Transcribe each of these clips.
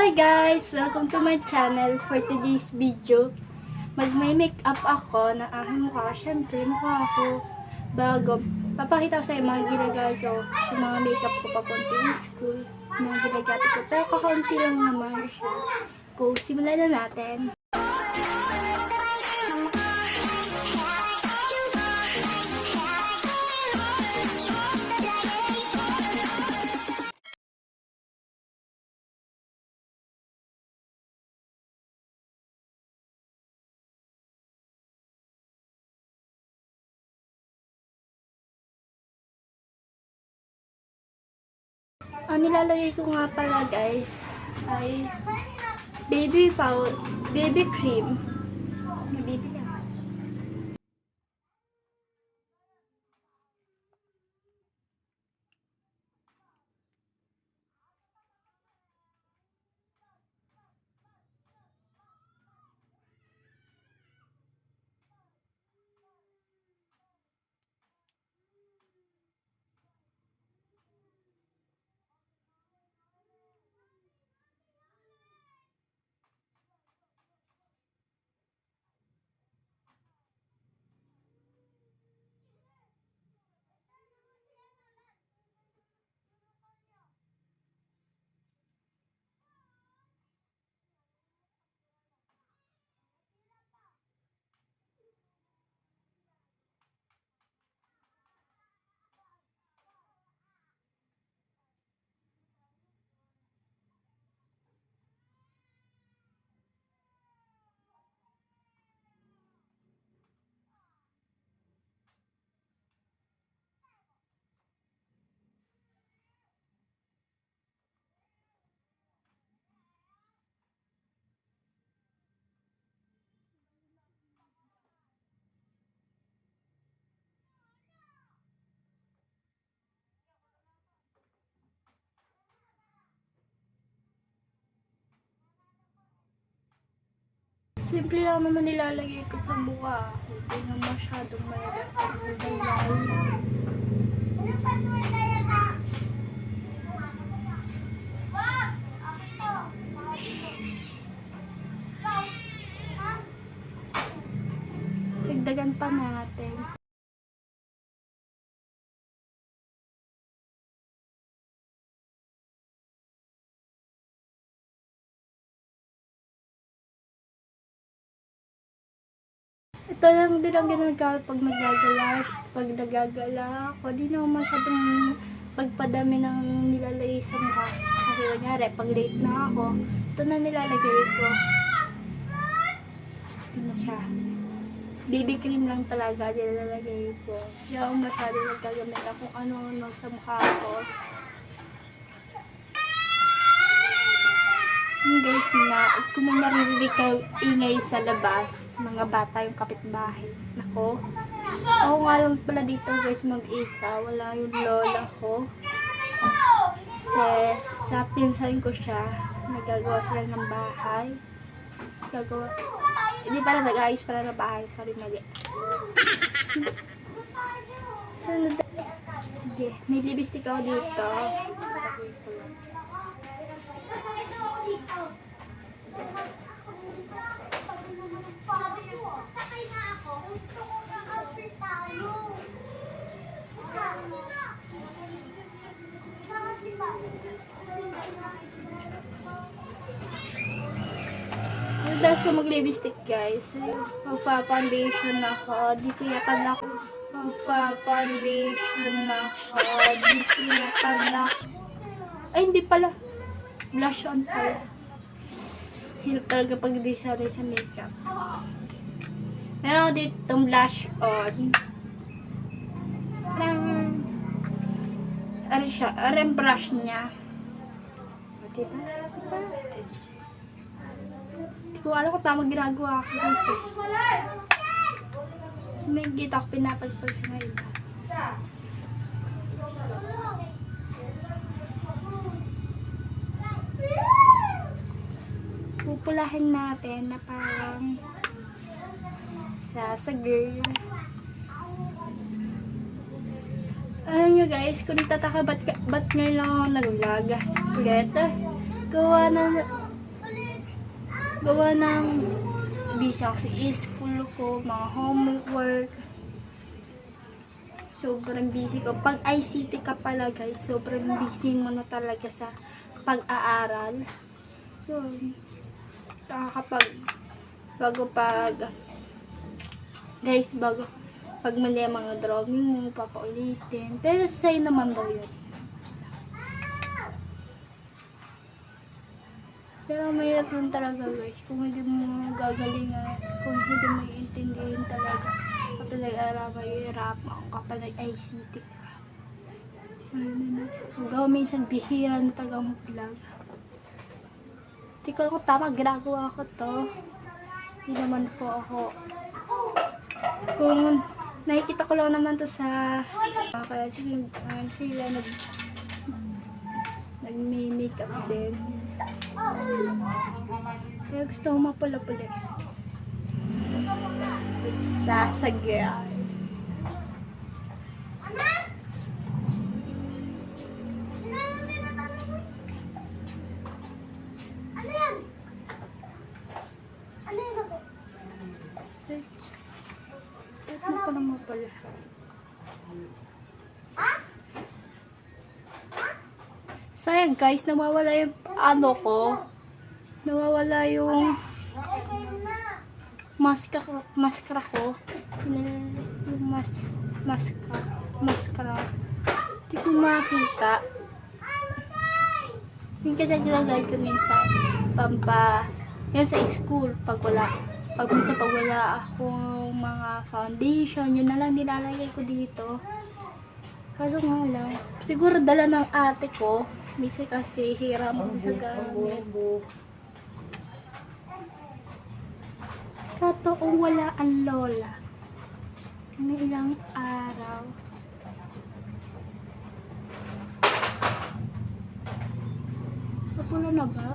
Hi guys! Welcome to my channel. For today's video, mag-make-up ako ng aking mukha. Siyempre, mukha ako bago. Papakita ko sa mga ginagawa ko, yung mga makeup ko papunta school, mga ginagawa ko. Pero kakaunti lang naman siya. Go, simulan na natin. Ang nilalagay ko nga pala guys ay baby cream. Baby lang. Simple lang naman nilalagay ko sa mukha. Hindi na masyadong malala. Dagdagan pa natin. Ito lang din ang ginagawa pag nagagala ako. Di na ako masyadong pagpadami ng nilalagay sa mukha. Kasi kunyari, pag late na ako, ito na nilalagay ko. Ito na siya. Baby cream lang talaga nilalagay ko. Hindi ako masyadong nagkagamit na kung ano-ano sa mukha ko. Guys na, kung may naririnig kayong ingay sa labas, mga bata yung kapitbahay. Nako, ako nga lang pala dito guys mag-isa, wala yung lola ko. Kasi sa pinsan ko siya, nagagawa sila ng bahay. Hindi pala nag-ayos pala ng bahay, sorry mali. Sunod. Sige, may lipstick ako dito. Tapos ko mag-lipstick guys. Magpa-foundation ako. Dito yata na ako. Magpa-foundation ako. Dito yata na ako. Ay, hindi pala. Blush on pala. Hirap talaga pag-di sanay sa makeup. Meron ako dito itong blush on. Ano siya? Ano brush niya? Diba? Hindi ko alam kung tamang ginagawa ko kasi. So, may kita ko pinapagpag siya na iba. Pupulahin natin na parang sasagir. Alam nyo guys, kung nagtataka ba't ngayon lang ako nag-vlog ulit, gawa na gawa ng busy ako sa school ko, mga homework. Sobrang busy ko. Pag ICT ka pala guys, sobrang busy mo na talaga sa pag-aaral. Yun. Pag mali ang mga drawing mo, papaulitin. Pero sa'yo naman daw yun. Pero mahirap lang talaga guys, kung hindi mo gagalingan, kung hindi mo iintindihin talaga, kapag araw mahihirapan kapag nag-ICT ka. Hanggang minsan bihira na talaga mag-vlog. Hindi ko ako tama, ginagawa ko to. Hindi naman po ako. Kung nakikita ko lang naman to sa kaya sila nag-makeup din. Kaya gusto ko mapula-pula. It's Sasa girl. Ano pa naman pala? Sayang guys, nawawala yung ano ko. Nawawala yung maskara ko. Yung maskara. Hindi ko makita. Yung kasi ginagamit ko minsan. Yan sa school. Pag wala akong mga foundation, yun na lang nilalagay ko dito. Kaso nga lang, siguro dala ng ate ko, misa kasi hiram mo sa gamit. Katoong wala ang lola. Kami ilang araw. Napula na ba?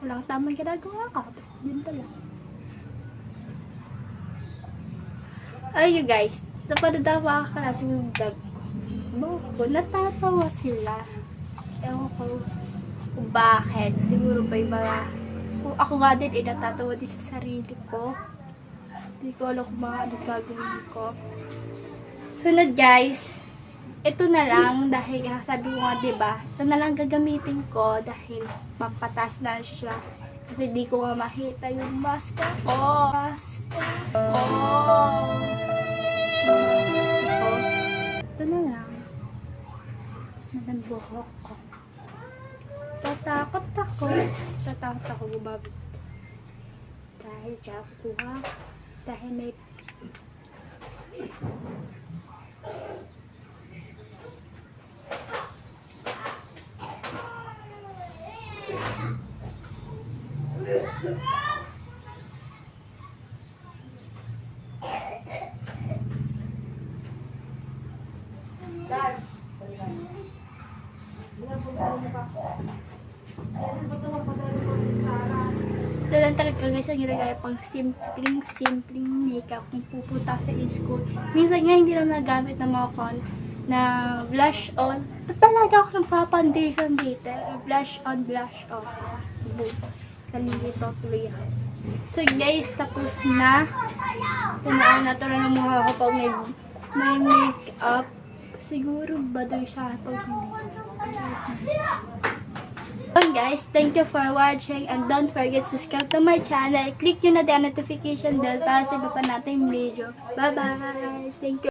Walang tamang ginagawa ka. Basta dyan to lang. Ay, you guys. Napadadawa ka na sa vlog ko. Natatawa sila. Ewan ko kung bakit. Siguro ba yung mga... Kung ako nga din, natatawa din sa sarili ko. Hindi ko alam kung mga ano gagawin ko. Sunod guys. Ito na lang dahil sabi ko nga diba, ito na lang gagamitin ko dahil mapatas na siya. Kasi di ko nga makita yung mask ko. Ito na lang. Magandang buhok ko. Tatakot ako gumamit. Dahil siya kuha. Dahil may ito lang talaga guys ang ginagaya pang simpleng makeup kung pupunta sa school. Minsan nga hindi na nagamit ng mga na blush on. Ito talaga ako nagpa-foundation dito. Blush on. Boom. Kalilito tuloy ako. So guys, tapos na. Natural na mukha ako pag may makeup. Siguro badoy sa pag guys, thank you for watching and don't forget to subscribe to my channel. Click nyo na the notification bell para sa iba pa nating video. Bye bye! Thank you!